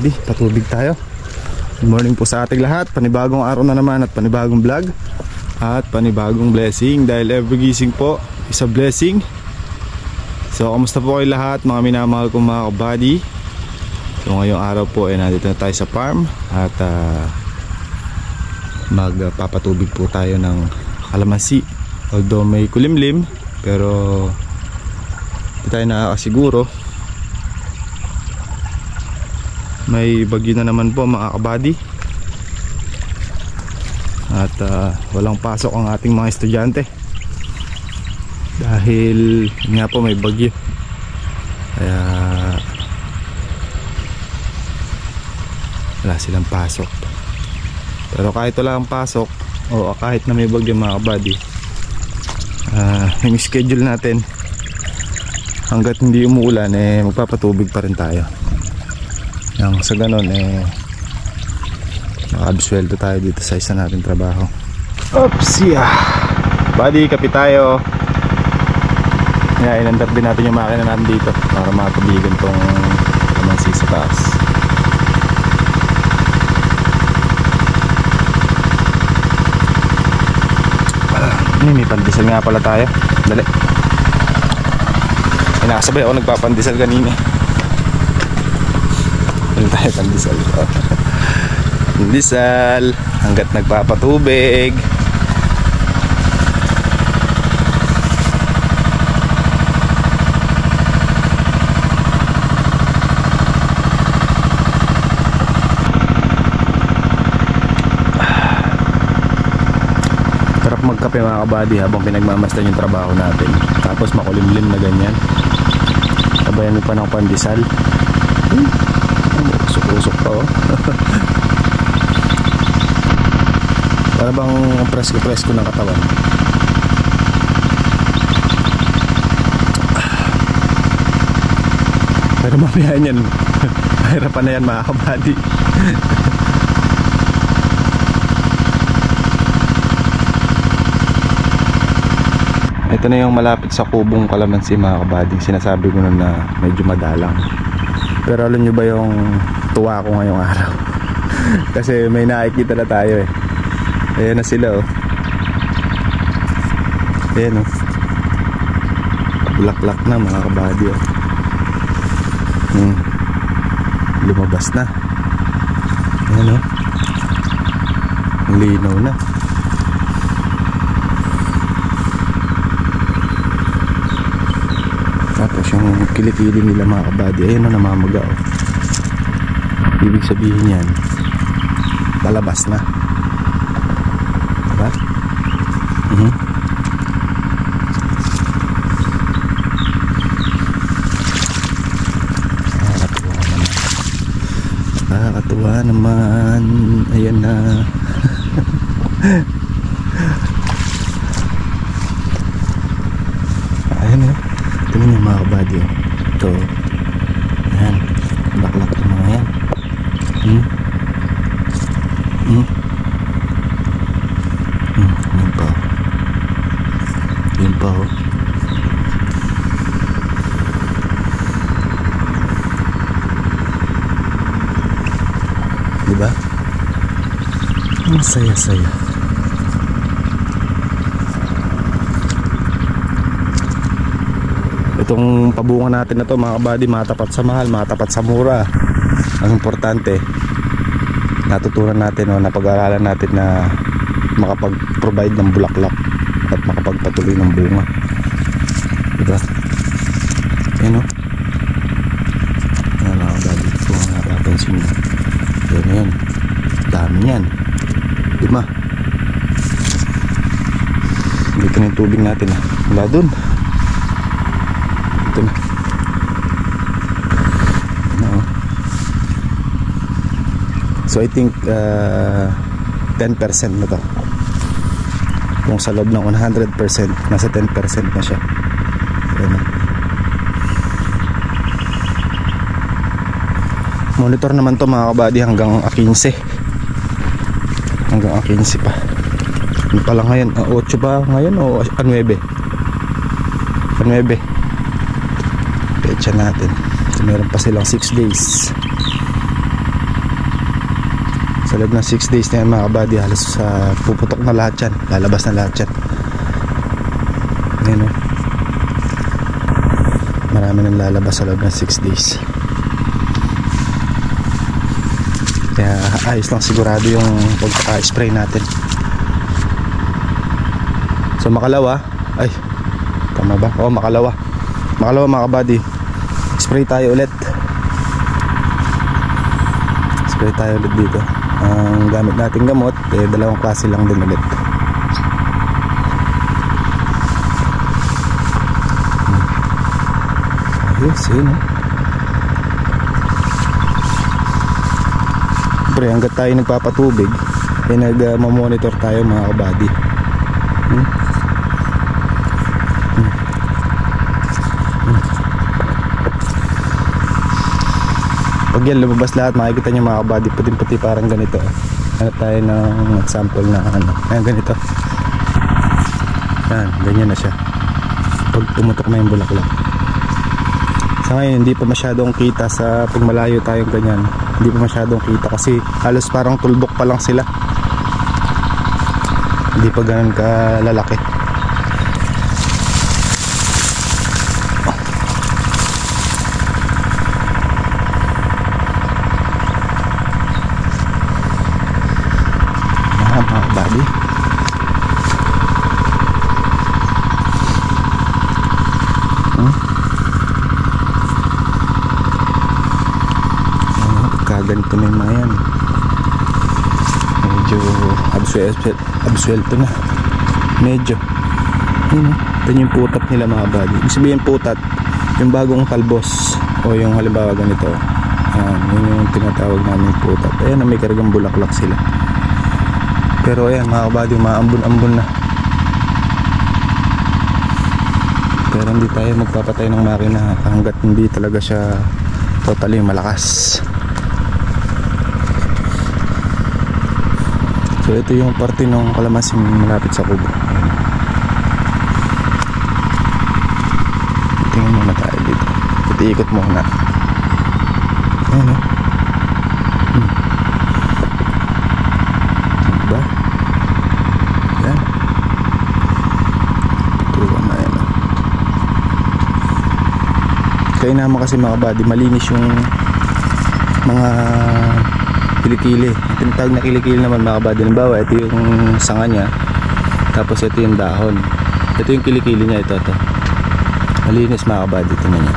kabady, patubig tayo. Good morning po sa ating lahat. Panibagong araw na naman at panibagong vlog at panibagong blessing, dahil every gising po is a blessing. So kamusta po kayo lahat, mga minamahal kong mga kabady? So ngayong araw po ay nandito na tayo sa farm at magpapatubig po tayo ng kalamansi. Although may kulimlim, pero hindi tayo nakakasiguro. May bagyo na naman po mga kabady. At walang pasok ang ating mga estudyante dahil nga po may bagyo. Kaya wala silang pasok. Pero kahit wala ang pasok o kahit na may bagyo mga kabady, yung schedule natin hanggat hindi umuulan magpapatubig pa rin tayo. Yang sa ganon makabisweldo tayo dito sa isa nating trabaho. Oops, yeah. Buddy, kapit tayo. Inandar din natin yung makina natin dito para matubigan tong kalamansi sa taas. May pandesal nga pala tayo. Dali. Nakasabay ako nagpapandesal kanina. Dali tayo pandesal. Pandesal hanggat nagpapatubig. Magkape mga kabady habang pinagmamasdan yung trabaho natin. Tapos makulimlim na ganyan. Sabayan mo pa ng pandesal. Usok-usok pa oh. Para bang presko-presko ng katawan. Pero mamaya yan mahirapan na yan mga kabady. Ito na yung malapit sa kubong kalamansi mga kabady. Sinasabi ko na medyo madalang. Pero alam nyo ba yung tuwa ko ngayong araw? Kasi may nakikita na tayo Ayan na sila Ayan bulaklak na mga kabady Lumabas na. Ayan ang linaw na. Tapos yung kilikili nila mga kabady, ayun na namamaga Ibig sabihin yan palabas na, diba? Nakakatuwa naman. Ayan na. Ayan tingnan nyo mga kabady ito. Ayan, baklak yung mga yan. Yun pa diba? Ang saya-saya. Itong pabunga natin na to mga kabady, matapat sa mahal, matapat sa mura. Ang importante, natutunan natin napag-aralan natin na makapag-provide ng bulaklak at makapagpatuloy ng bunga, diba? Ayan ayan mga kabady, kung napapansin nyo, yan dami yan, diba? Dito na yung tubig natin wala dun. Ito na. So I think 10% na to. Kung sa loob ng 100%, nasa 10% na siya. Ayan. Monitor naman to mga kabady hanggang 15. Hanggang 15 pa. Ano pala ngayon? 8 ba ngayon o 9? 9 petsa natin. So meron pa silang 6 days. Sa loob ng 6 days na yan mga kabady, halos puputok na lahat yan, lalabas na lahat yan. Ayan, oh. Marami nang lalabas sa loob ng 6 days. Kaya ayos lang sigurado yung pagkaka-spray natin. So makalawa, ay tama ba? Oo, makalawa mga kabady, spray tayo ulit. Spray tayo ulit dito. Ang gamit nating gamot dalawang klase lang din ulit. Ayos, yun, Siyempre hanggat tayo nagpapatubig nagmamonitor tayo mga kabady. Pag yan lumabas lahat, makikita nyo mga kabady, puti-puti parang ganito. Hanap tayo ng sample na ayan ganito. Yan, ganyan na siya pag tumutok na yung bulaklak. Sa ngayon hindi pa masyadong kita sa pag malayo tayong ganyan, hindi pa masyadong kita kasi halos parang tulbok pa lang sila, hindi pa ganun kalalaki. Mga kabady, ganito na yung mga yan, medyo absuelto na medyo. Ito yung putat nila mga kabady. Ibig sabihin putat yung bagong talbos o yung halimbawa ganito, yun yung tinatawag namin putat. Ayan, may kargang bulaklak sila. Pero ayan mga kabady, maambun-ambun na. Pero hindi tayo magpapatay ng makina hanggat hindi talaga siya totally malakas. So ito yung parte ng kalamansin malapit sa kubo. Tingnan muna tayo dito. Ito-ikot muna. Ayan, diba? Ayan. Tuwan na yan. Kaya naman kasi mga kabady, malinis yung mga kilikili. Tinatawag na kilikili naman mga kabady. Halimbawa, ito yung sanga niya, tapos ito yung dahon. Ito yung kilikili niya, ito. Malinis mga kabady, tingnan niya.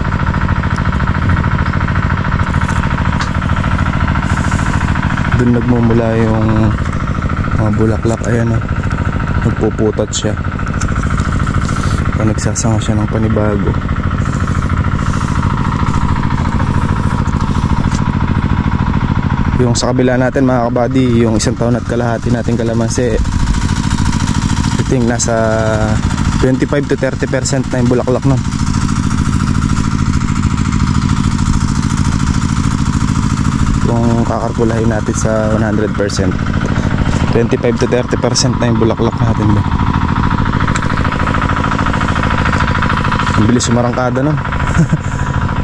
Doon nagmumula yung mga bulaklak. Ayan, nagpuputot siya. Kaya nagsasanga siya ng panibago. Yung sa kabila natin mga kabady, yung 1 taon at kalahati nating kalamansi, I think nasa 25 to 30% na yung bulaklak nun. Kung kakalkulahin natin sa 100%, 25 to 30% na yung bulaklak natin ba. Ang bilis sumarangkada nun.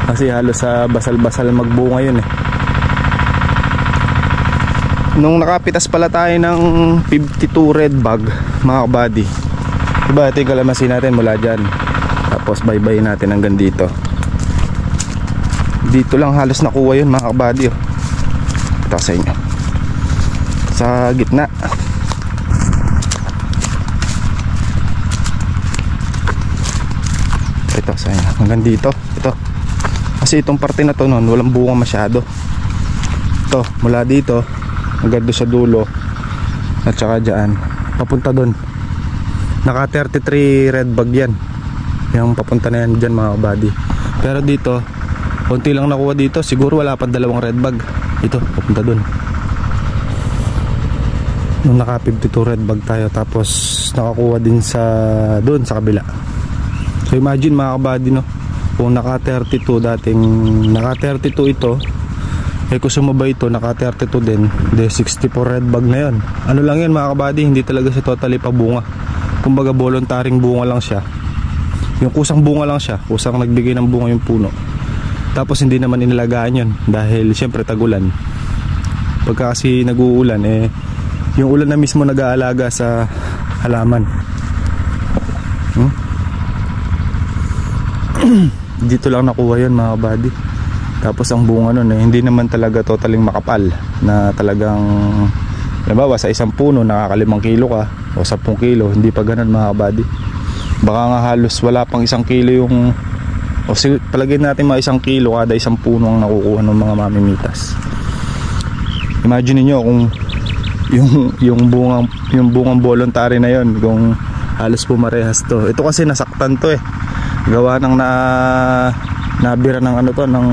Kasi halos sa basal-basal magbunga yun Nung nakapitas pala tayo ng 52 red bag mga kabady, diba ito yung kalamansi natin mula dyan, tapos baybay natin hanggang dito. Dito lang halos nakuha yun mga kabady. Ito sa inyo, sa gitna. Ito sa inyo hanggang dito. Ito kasi itong parte na to noon walang bunga masyado. Ito mula dito hanggang doon sa dulo at saka dyan papunta doon, naka 33 red bag yan, yung papunta na yan dyan mga kabady. Pero dito konti lang nakuha dito, siguro wala pa 2 red bag. Ito papunta doon nung naka 52 red bag tayo, tapos nakakuha din sa doon sa kabila. So imagine mga kabady, kung naka 32 dating, naka 32 ito, kung sumabay ito, naka 32 din, de 64 red bag na yun. Ano lang yan mga kabady, hindi talaga siya totally pabunga. Kumbaga voluntaring bunga lang siya. Yung kusang bunga lang siya, kusang nagbigay ng bunga yung puno. Tapos hindi naman inilagaan yun dahil syempre tagulan. Pagka kasi nag-uulan, yung ulan na mismo nag-aalaga sa halaman. Dito lang nakuha yun mga kabady. Tapos ang bunga nun hindi naman talaga totaling makapal na talagang, halimbawa sa isang puno nakaka5 kilo ka o 10 kilo, hindi pa ganun mga kabady. Baka nga halos wala pang 1 kilo yung, o palagay natin mga 1 kilo kada isang puno ang nakukuha ng mga mamimitas. Imagine niyo kung yung bungang voluntary na yon, kung halos pumarehas to. Ito kasi nasaktan to gawa ng nabira ng ano to, ng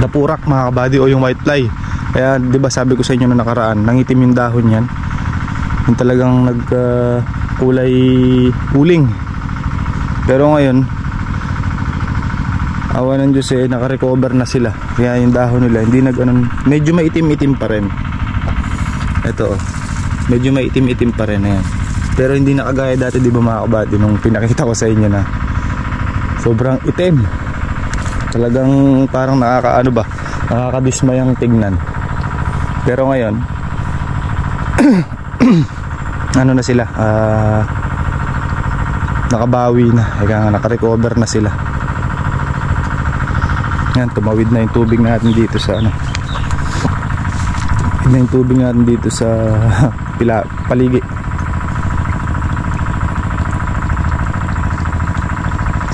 dapurak mga kabady, o yung white fly. Kaya 'di ba sabi ko sa inyo na nakaraan, nangitim yung dahon yan. Yung talagang kulay huling. Pero ngayon awa ng Diyos naka-recover na sila. Kaya yung dahon nila hindi medyo maitim-itim pa rin. Ito medyo maitim-itim pa rin yan. Pero hindi na kagaya dati, di ba mga kabady, nung pinakita ko sa inyo na sobrang itim. Talagang parang nakakadismayang tignan. Pero ngayon ano na sila, nakabawi na, naka-recover na sila. Yan, tumawid na yung tubig natin dito sa paligi.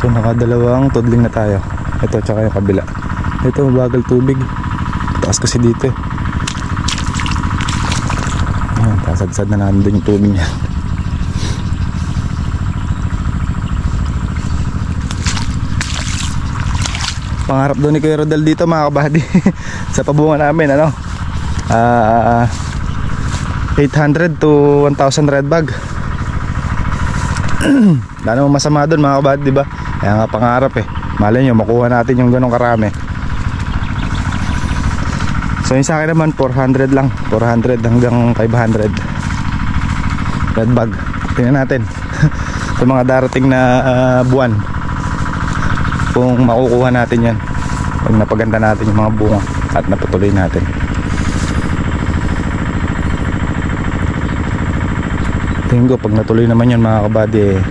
So nakadalawang tudling na tayo. Ito tsaka yung kabila. Ito mabagal tubig. Taas kasi dito Ayan, tasadsad na natin yung tubig niya. Pangarap doon ni Kuya Rodel dito mga kabady sa pabunga namin 800 to 1,000 red bag. Wala namang masama doon mga kabady, diba? Kaya nga pangarap malay nyo makuha natin yung ganong karami. So yung sa akin naman 400 lang, 400 hanggang 500 red bag. Tingnan natin sa mga darating na buwan kung makukuha natin yan, pag napaganda natin yung mga bunga at napatuloy natin. Tingin ko pag natuloy naman yun mga kabady,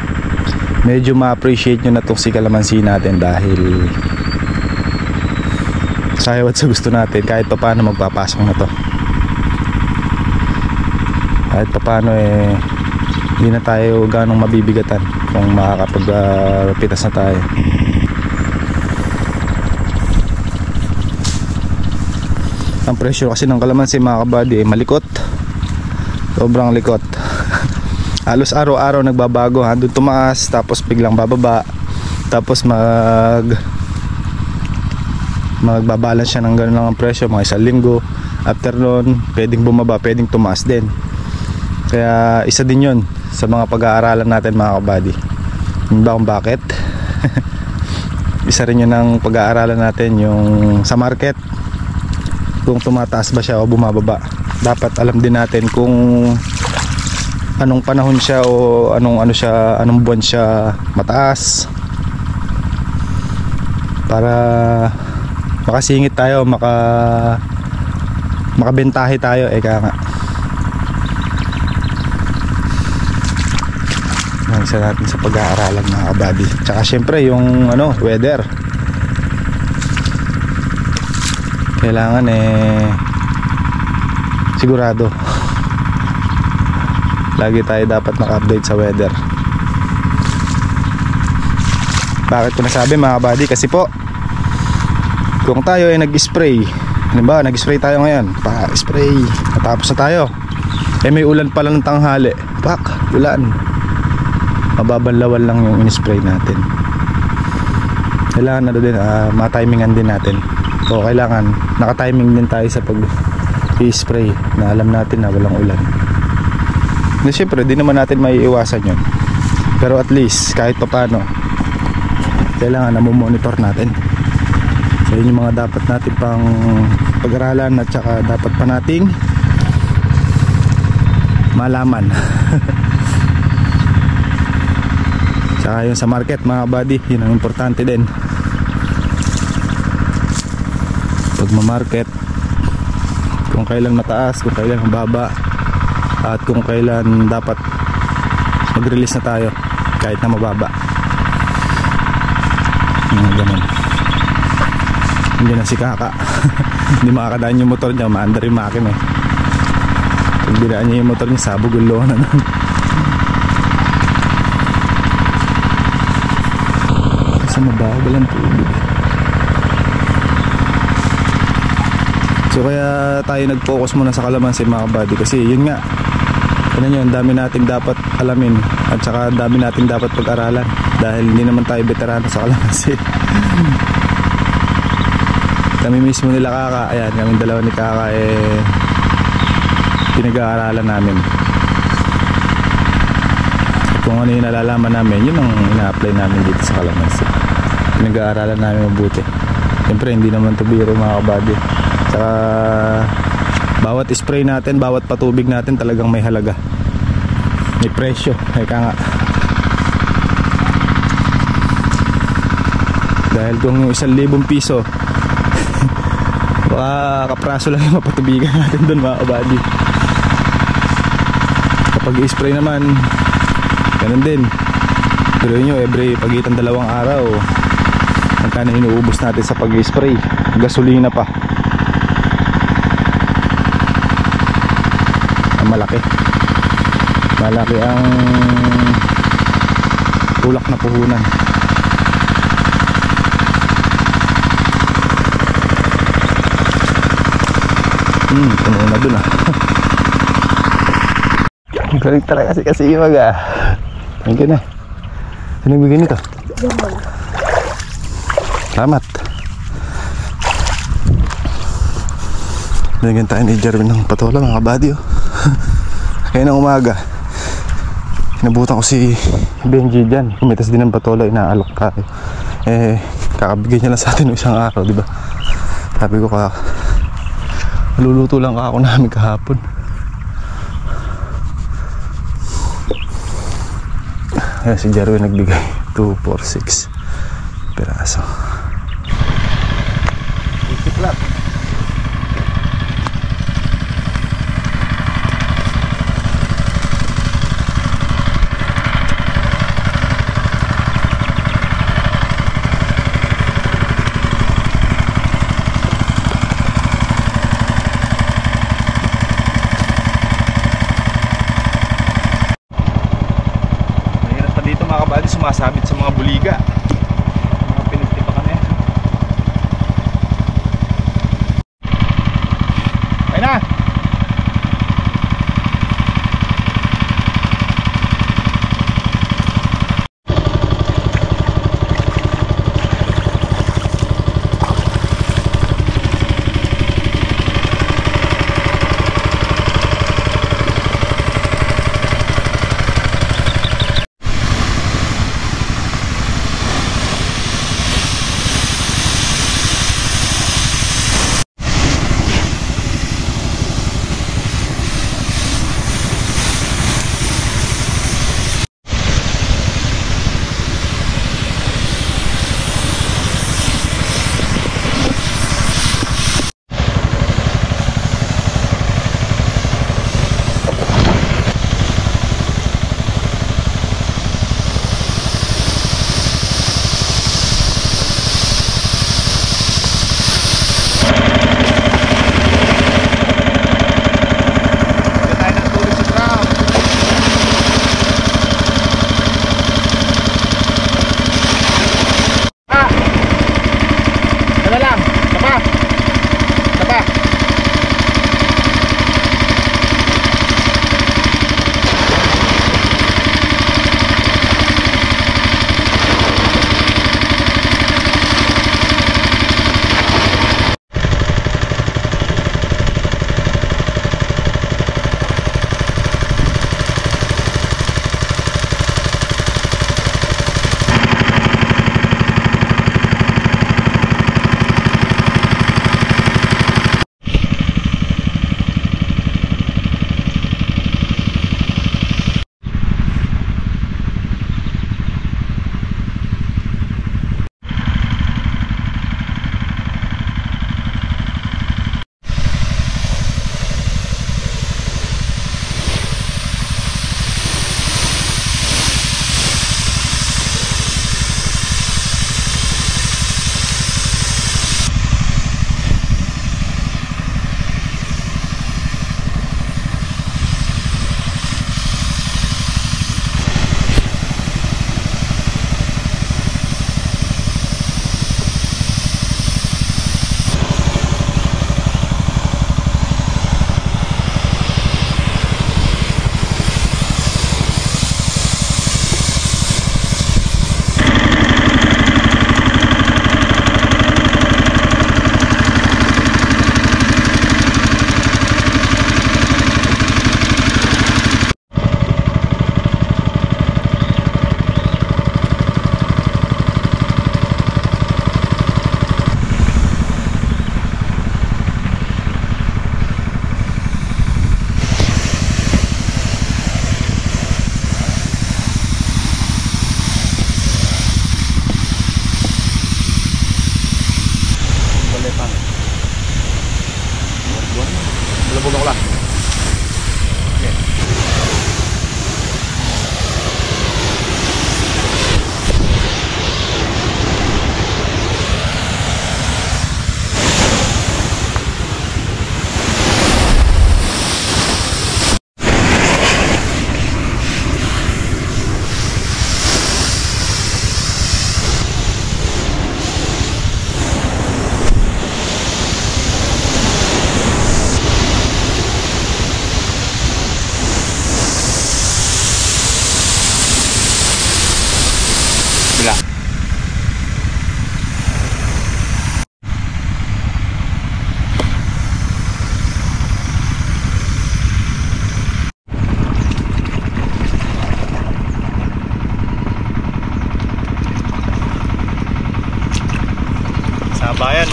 medyo ma-appreciate nyo na itong si kalamansi natin, dahil sayaw at sa gusto natin kahit pa paano magpapasok na to. Kahit pa paano hindi na tayo ganong mabibigatan kung makakapagpitas na tayo. Ang presyo kasi ng kalamansi mga kabady malikot, sobrang likot. Halos araw-araw nagbabago, doon tumaas tapos biglang bababa, tapos magbabalance siya ng ganun lang ang presyo mga 1 linggo. After nun pwedeng bumaba, pwedeng tumaas din. Kaya isa din yun sa mga pag-aaralan natin mga kabady. Hindi ba kung bakit? Isa rin yun ng pag-aaralan natin, yung sa market, kung tumataas ba siya o bumababa. Dapat alam din natin kung anong panahon siya o anong buwan siya mataas, para makasingit tayo, makabentahe tayo kaya nga. Isa natin sa pag-aaralan mga kabady. Tsaka syempre yung weather, kailangan sigurado lagi tayo dapat naka-update sa weather. Bakit ko nasabi mga kabady? Kasi po kung tayo ay nag-spray, halimbawa nag-spray tayo ngayon, pa-spray, natapos na tayo, may ulan pala ng tanghali, ulan, mababanlawan lang yung in-spray natin. Kailangan din ma-timingan din natin, o kailangan naka-timing din tayo sa pag-spray na alam natin na walang ulan. Na syempre di naman natin maiiwasan yun, pero at least kahit paano kailangan na monitor natin. So yun yung mga dapat natin pang pag-aralan, at saka dapat pa nating malaman. Saka yun sa market mga kabady, yun ang importante din. Pag ma-market, kung kailan mataas, kung kailan mababa, at kung kailan dapat mag-release na tayo kahit na mababa. Ganun. Hindi na si Kaka hindi makakadaan yung motor niya, maandar yung makina eh. Pag dinaan niya yung motor niya, sabog yung lohan na nun. Kasi mabagal ang tubig. So kaya tayo nag-focus muna sa kalamansi mga kabady, kasi yun nga, ano yun, dami nating dapat alamin at saka dami nating dapat pag-aralan dahil hindi naman tayo veterano sa kalamansi. Kami mismo nila Kaka, ayan, kami dalawa ni Kaka pinag-aaralan namin. At kung ano yung nalalaman namin, yun ang ina-apply namin dito sa kalamansi. Pinag-aaralan namin mabuti. Siyempre hindi naman to biro mga kabady. Saka bawat spray natin, bawat patubig natin talagang may halaga, may presyo, ika nga. Dahil kung yung 1,000 piso baka kapraso lang yung mapatubigan natin dun mga kabady. Kapag i-spray naman ganun din. Pero nyo, every pagitan 2 araw magkano inuubos natin sa pag-spray, gasolina pa. Malaki ang tulak na puhunan. Puno na dun galing talaga kasi imag thank you na. Sino nagbigay nito? Salamat. Binigyan tayo ni Jerwin ng patola mga kabady. Kaya ng umaga inabutan ko si Benji dyan, kumitas din ng patola, inaalok tayo. Kakabigay niya lang sa atin ng isang araw, diba? Sabi ko maluluto lang ako namin kahapon. Si Jerwin nagbigay 246 piraso. Isiklat. Sumasabit sa mga buliga, mga pinagtipakan na yan. Ayun na!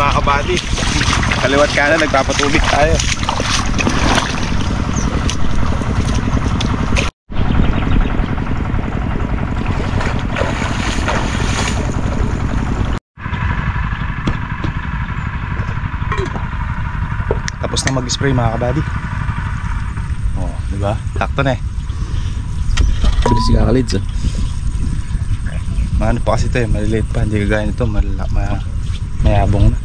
mga kabady. Kaliwat kanan, nagpapatubig tayo. Tapos na mag-spray mga kabady. Oh, diba? Takto na eh. Bilis kakalids ah. Maano pa kasi ito eh, maliliit pa. Hindi kagaya nito, mayabong na.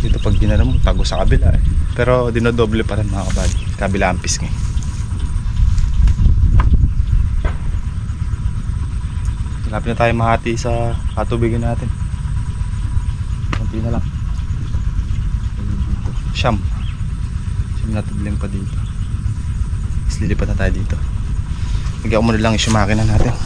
Dito pag ginala mo, tago sa kabila eh. Pero dinodoble pa rin mga kabady. Kabila ang pisngi. Malapit na tayo mahati sa katubigin natin. Kunti na lang. Siyam na tubling pa dito. Tapos lilipat na tayo dito. Lagyan ko muna lang yung makina natin.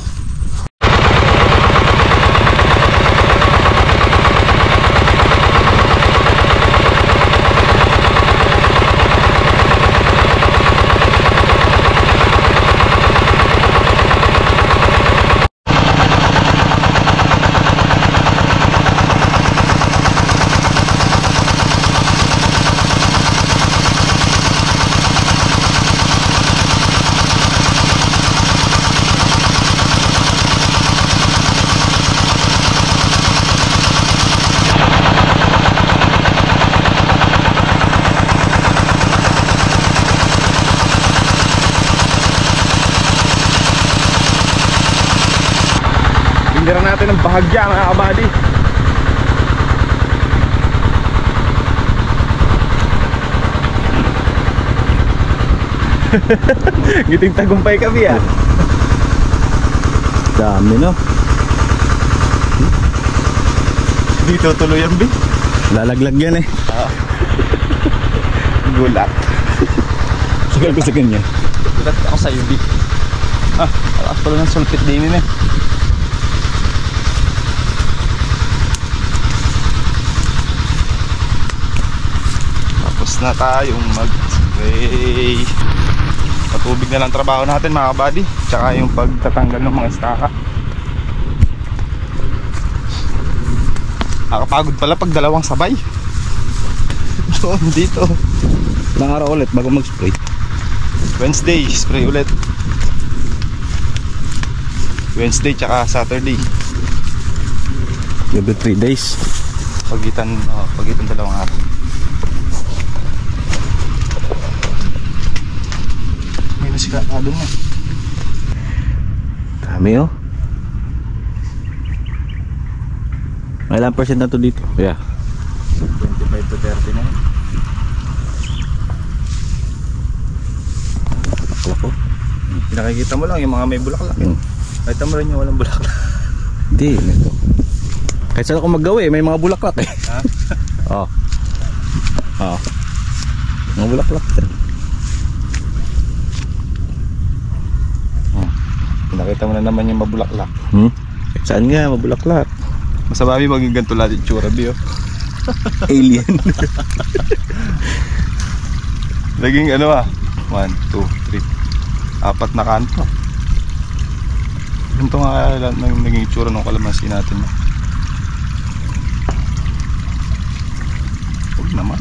Tindira natin ng bahagya mga kabady. Giting tagumpay kami ah. Dami no. Dito tuloy ang bi. Lalaglag yan eh. Gulat. Sagal ko sa kanya. Gulat ako sa UB. Alas pala ng sulpit din eh. Tapos na tayong mag-spray. Patubig na lang trabaho natin mga kabady. Tsaka yung pagtatanggal ng mga estaka. Nakapagod pala pag dalawang sabay. Doon dito. Ilang araw ulit bago mag-spray? Wednesday, spray ulit. Wednesday tsaka Saturday. Every 3 days. Pagitan dalawang araw. May nasikado na. Dami oh. May ilang percent na to dito? Yeah. 25 to 30 na. Ako. Pinakikita mo lang yung mga may bulaklak. Nakita mo rin yung walang bulaklak. Hindi, ito. Kahit saan ako maggawa eh, may mga bulaklak eh. Ha? Oo. Oo. Mga bulaklak din. Pinakita mo na naman yung mabulaklak. Kahit saan nga, mabulaklak. Masababi maging ganito lahat yung tsura, Bio. Alien. Naging ano 1, 2, 3 4 na kanto. Ganito nga lang naging tsura ng kalamansi natin. Huwag naman.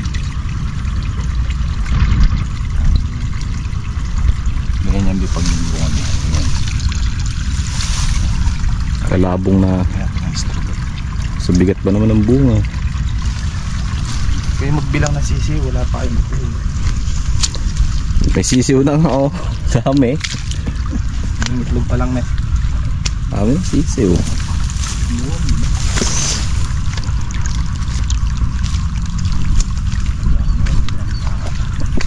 Ganyan yung pag-bungan niya. Kalabong na. Sa bigat ba naman ng bunga? Kaya magbilang na sisi, wala pa kayo magbilang. May sisiw na nga oh. Dami. Itlog pa lang na. Dami ng sisiw.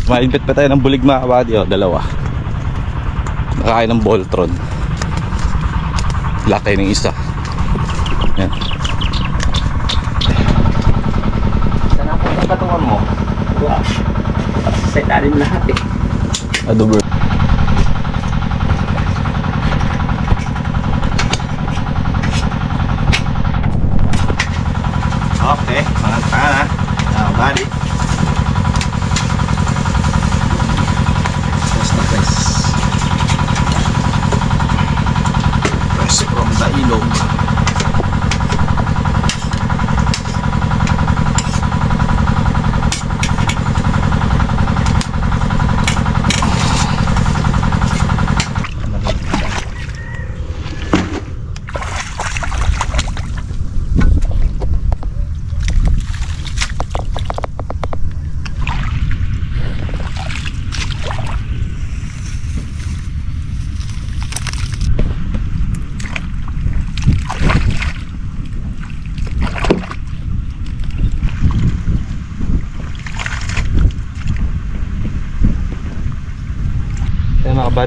Maipit pa tayo ng bulig mga kabady. Dalawa. Nakakain ng Voltron. Lakay ng isa. Yan. Saan ako ang katawan mo? Wow. Sa ilalim lahat eh. Adobo. Okay, mga tanga na. Bali. Press na press. Press from the ilog.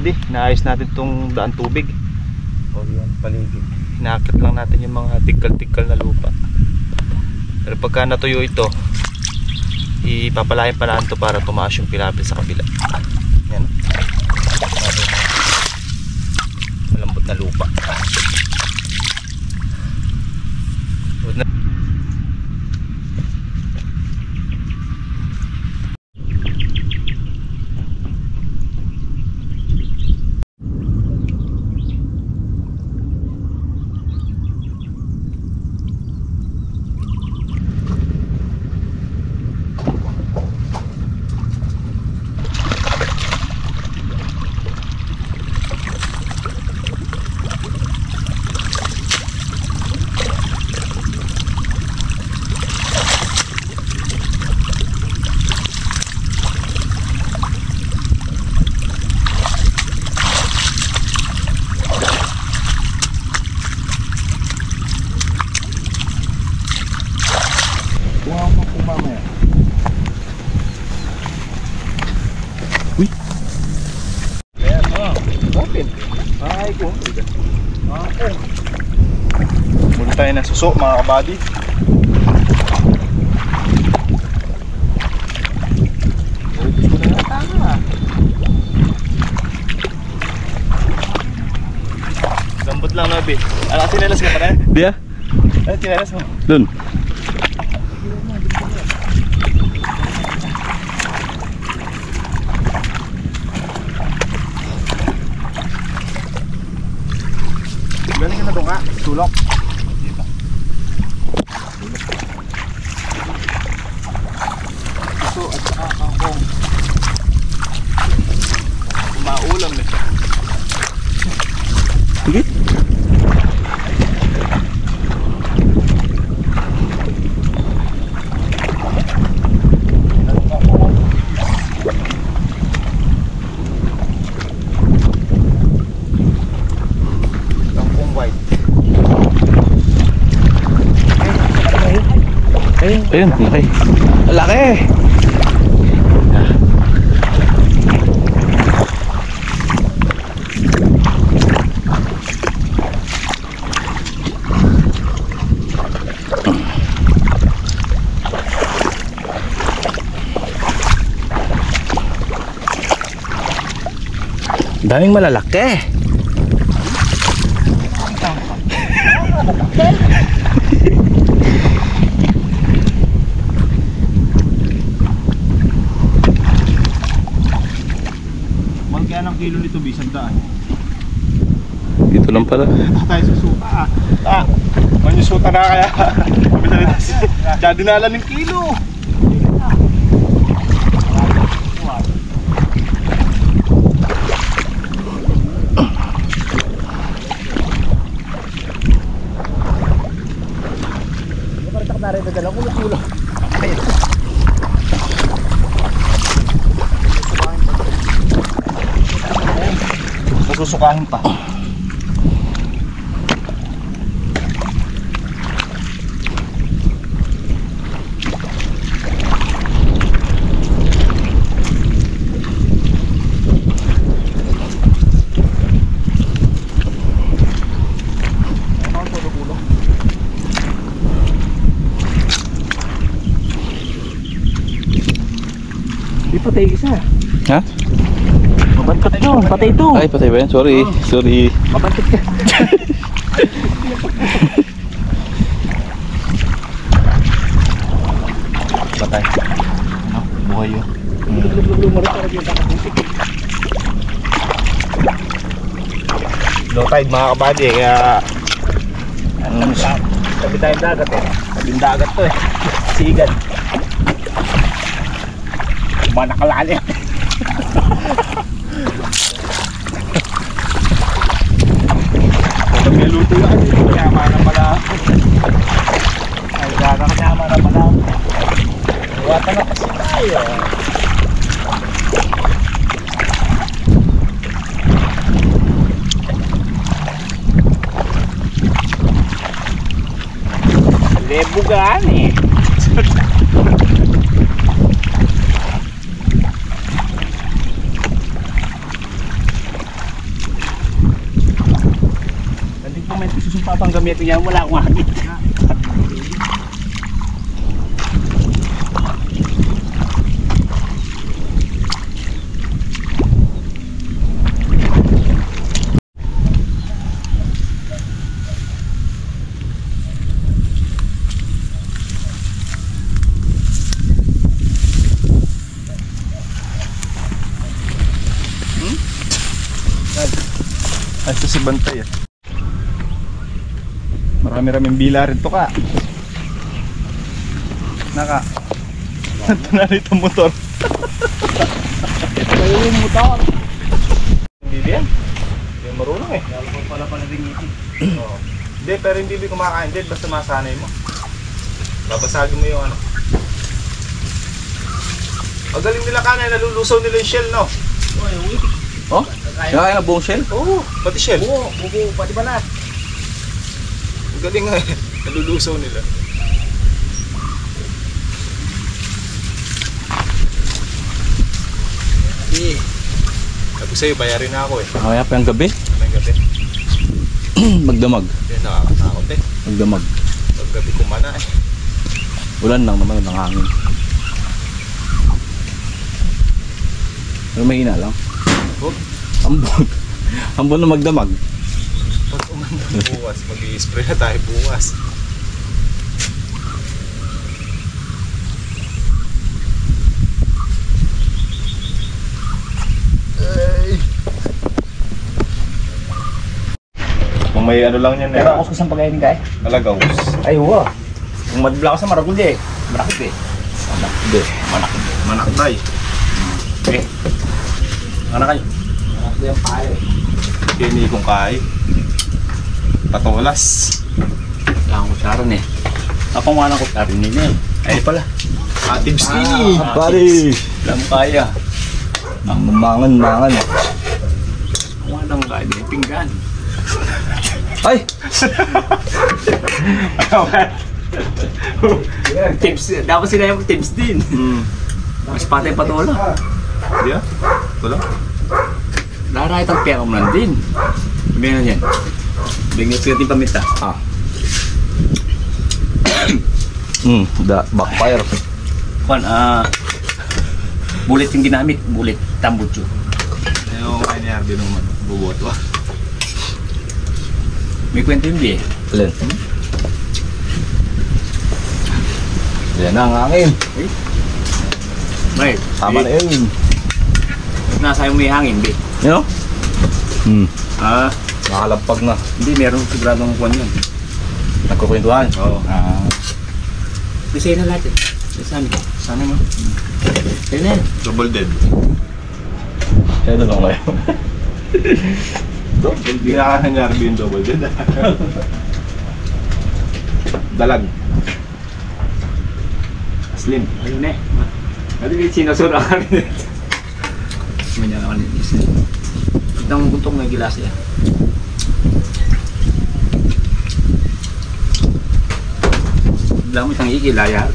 kabady, inaayos natin tong daan tubig. O yan, paligid. Hinakit lang natin yung mga tikal-tikal na lupa. Pero pagka natuyo ito, ipapalayan pa natin ito para tumaas yung pilapil sa kabila. Yan. Malambot na lupa. Muli tayo ng suso mga kabady. Gambot lang nabi. Ano, tinelas ka pa na? Di ah. Ano tinelas mo? Dun. Galing ka na doon ka, sulok. Puso at saka kangkong. Maulam na siya. Sige. Ayun, laki. Laki! Daming malalaki. Kaya ng kilo nito bisan daan. Dito lang pala. Tayo sa suta. Manyusuta na kaya. Diyan dinala ng kilo. Parang na rin dadala ko ng kilo. Susukahin pa. Di patay isa. Ha? Mabantot ito, patay ito. Ay, patay ba yan? Sorry. Sorry. Mabantot ka. Patay. Ano? Buhay yun. Low tide mga kabady kaya tabi tayong dagat eh. Tabing dagat to eh. Sigan. Ba nakalalim. Pag may luto yan, kanyama na pala. Ay, kanyama na pala. Iwata na kasi tayo. Lebugan eh. may susumpa pang gamit niya, wala akong hagit. Ay, ito si Bantay. Marami-raming bila rin to ka. Naka. Ito na rin itong motor. Ito yung motor. Hindi yan. Hindi yan marunong eh. Alam ko pala rin ito. Oo. Hindi, pero hindi kumakain din. Basta masanay mo. Babasagin mo yung ano. Ang galing nila kanay, nalulusaw nila yung shell, no? Oh? Kaya na buong shell? Oo, pati shell. Oo, pati balat. Ang galing nga eh. Nalulusaw nila. Sabi sa'yo, bayarin na ako eh. Kaya pa yung gabi? May gabi. Magdamag. Hindi, nakakatakot eh. Magdamag. Pag gabi kumana eh. Ulan lang naman ng hangin. Pero mahina lang. Oh, Ambon. Ambon na magdamag. pag umanda bukas, mag-i-spray na tayo bukas. Ay. Kung may ano lang yan eh. Pero ako sa pagkain ka eh. Alagaws. Ay, huwa. Kung madbla ka sa maragulye, marakit eh. Hindi. Manakday. Okay. Ano kayo? Marakit yung payo eh. Kini kong kay. Patolas. Kailangan ko saran eh. Ako nga lang ko saran nila eh. Ay pala. Atim skinny. Pare! Alam kaya. Mangan. Ako nga lang kaya. May pinggan. Ay! Tips. Dapat sila yung tips din. Mas patay patola. Hindi ah. Wala. Laray itang pera mo lang din. Sabihin na yan. Bigyan ko yung pamita. Ah. Backfire. Kwan, bullet yung ginamit. Bullet tambutso. Yung kay ni Arby nung buboto. May kwento yung biye. Alin? Yan na ang hangin. May. Tama na yun. Nasa yung may hangin, bi. Yun o? Nakalampag na. Hindi, meron siguradong kwan yun. Nagkukwentuhan. Oo. Disay na lahat eh. Sana mo. Kaya na yan. Double dead. Kaya na lang kayo. Hindi na ni Arby yung double dead. Dalag. Slim. Ayun eh. Ano yung sinusura ka rin? May niya naman yung isa. Itang buntong may gilas yan. Bilang mo itang ikilaya.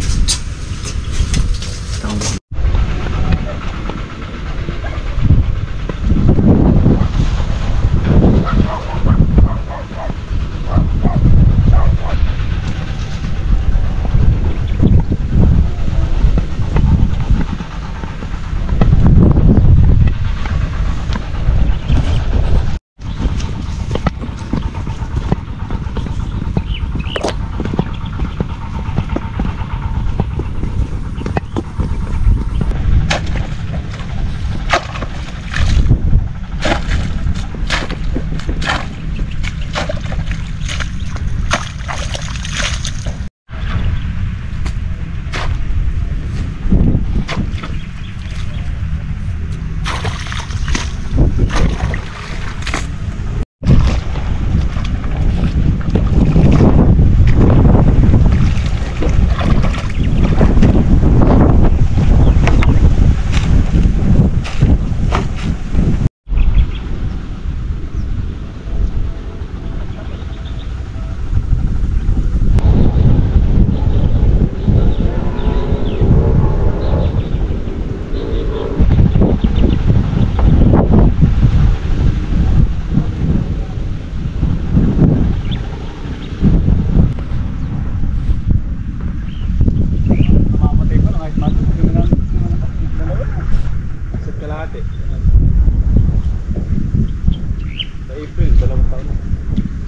taon na.